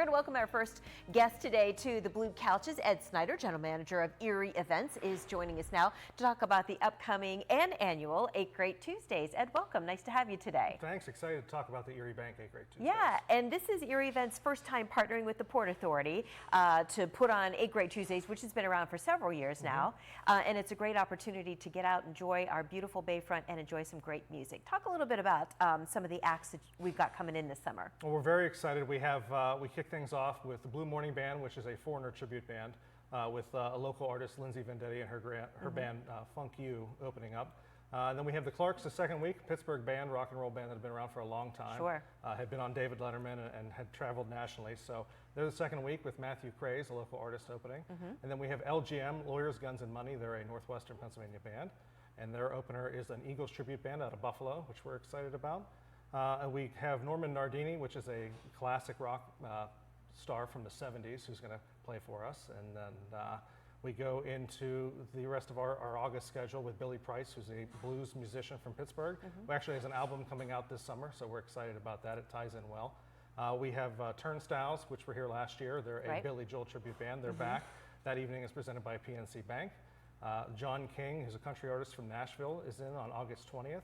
We're going to welcome our first guest today to the Blue Couches. Ed Snyder, General Manager of Erie Events, is joining us now to talk about the upcoming and annual 8 Great Tuesdays. Ed, welcome. Nice to have you today. Thanks. Excited to talk about the Erie Bank 8 Great Tuesdays. Yeah, and this is Erie Events' first time partnering with the Port Authority to put on 8 Great Tuesdays, which has been around for several years now. And it's a great opportunity to get out, enjoy our beautiful Bayfront, and enjoy some great music. Talk a little bit about some of the acts that we've got coming in this summer. Well, we're very excited. We kick things off with the Blue Morning Band, which is a foreigner tribute band with a local artist, Lindsay Vendetti, and her band Funk You opening up. And then we have the Clarks the second week, Pittsburgh band, rock and roll band that have been around for a long time. Sure. Had been on David Letterman and had traveled nationally. So they're the second week with Matthew Craze, a local artist, opening. And then we have LGM, Lawyers, Guns, and Money. They're a Northwestern Pennsylvania band. And their opener is an Eagles tribute band out of Buffalo, which we're excited about. And we have Norman Nardini, which is a classic rock star from the 70s, who's going to play for us. And then we go into the rest of our August schedule with Billy Price, who's a blues musician from Pittsburgh, who actually has an album coming out this summer, so we're excited about that. It ties in well. We have Turnstiles, which were here last year. They're a Billy Joel tribute band. They're back. That evening is presented by PNC Bank. John King, who's a country artist from Nashville, is in on August 20th.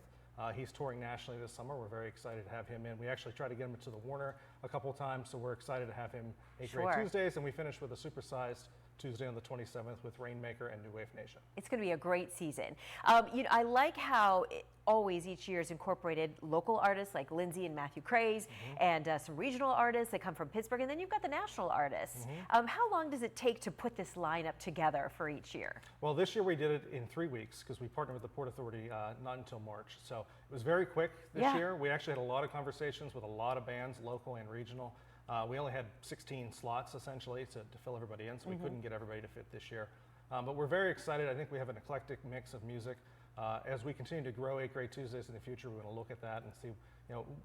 He's touring nationally this summer. We're very excited to have him in. We actually tried to get him to the Warner a couple of times, so we're excited to have him 8 Great Tuesdays. And we finish with a supersized Tuesday on the 27th with Rainmaker and New Wave Nation. It's going to be a great season. I like how always each year is incorporated local artists like Lindsay and Matthew Craze and some regional artists that come from Pittsburgh, and then you've got the national artists. How long does it take to put this lineup together for each year? Well, this year we did it in 3 weeks because we partnered with the Port Authority not until March. So it was very quick this year. We actually had a lot of conversations with a lot of bands, local and regional. We only had 16 slots essentially to fill everybody in, so we couldn't get everybody to fit this year. But we're very excited. I think we have an eclectic mix of music. As we continue to grow 8 Great Tuesdays in the future, we're going to look at that and see,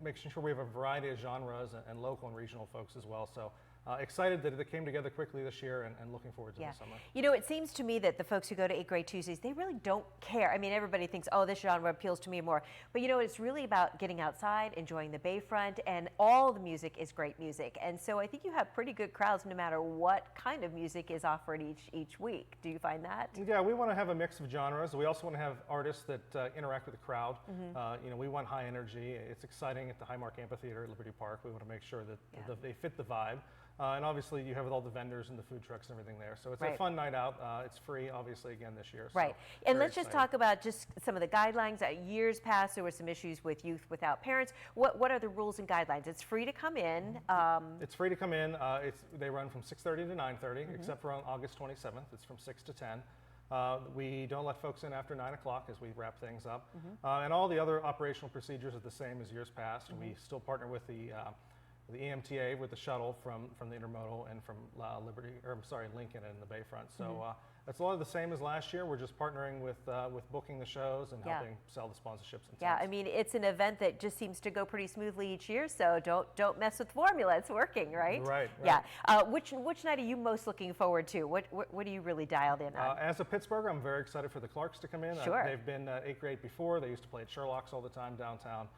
making sure we have a variety of genres and local and regional folks as well. So excited that it came together quickly this year and looking forward to the summer. It seems to me that the folks who go to 8 Great Tuesdays, they really don't care. I mean, everybody thinks, oh, this genre appeals to me more. But it's really about getting outside, enjoying the Bayfront, and all the music is great music. And so I think you have pretty good crowds no matter what kind of music is offered each week. Do you find that? Yeah, we want to have a mix of genres. We also want to have artists that interact with the crowd. We want high energy. It's exciting at the Highmark Amphitheater at Liberty Park. We want to make sure that they fit the vibe. And obviously you have all the vendors and the food trucks and everything there. So it's a fun night out. It's free, obviously, again this year. Right. So and let's just talk about just some of the guidelines. Years past, there were some issues with youth without parents. What are the rules and guidelines? It's free to come in. It's free to come in. They run from 6:30 to 9:30, except for on August 27th. It's from 6 to 10. We don't let folks in after 9 o'clock as we wrap things up. And all the other operational procedures are the same as years past. We still partner with the EMTA with the shuttle from the Intermodal and from Lincoln and the Bayfront. So it's a lot of the same as last year. We're just partnering with booking the shows and helping sell the sponsorships. And I mean, it's an event that just seems to go pretty smoothly each year. So don't mess with formula. It's working, right? Right. Yeah. Which night are you most looking forward to? What are you really dialed in on? As a Pittsburgher, I'm very excited for the Clarks to come in. Sure. They've been at 8 Great before. They used to play at Sherlock's all the time downtown.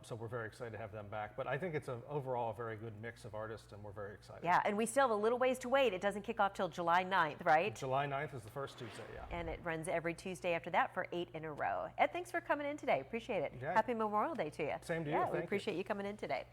So we're very excited to have them back. But I think it's overall a very good mix of artists, and we're very excited. Yeah, and we still have a little ways to wait. It doesn't kick off till July 9th, right? July 9th is the first Tuesday, And it runs every Tuesday after that for 8 in a row. Ed, thanks for coming in today. Appreciate it. Yeah. Happy Memorial Day to you. Same to you. Yeah, we appreciate you coming in today.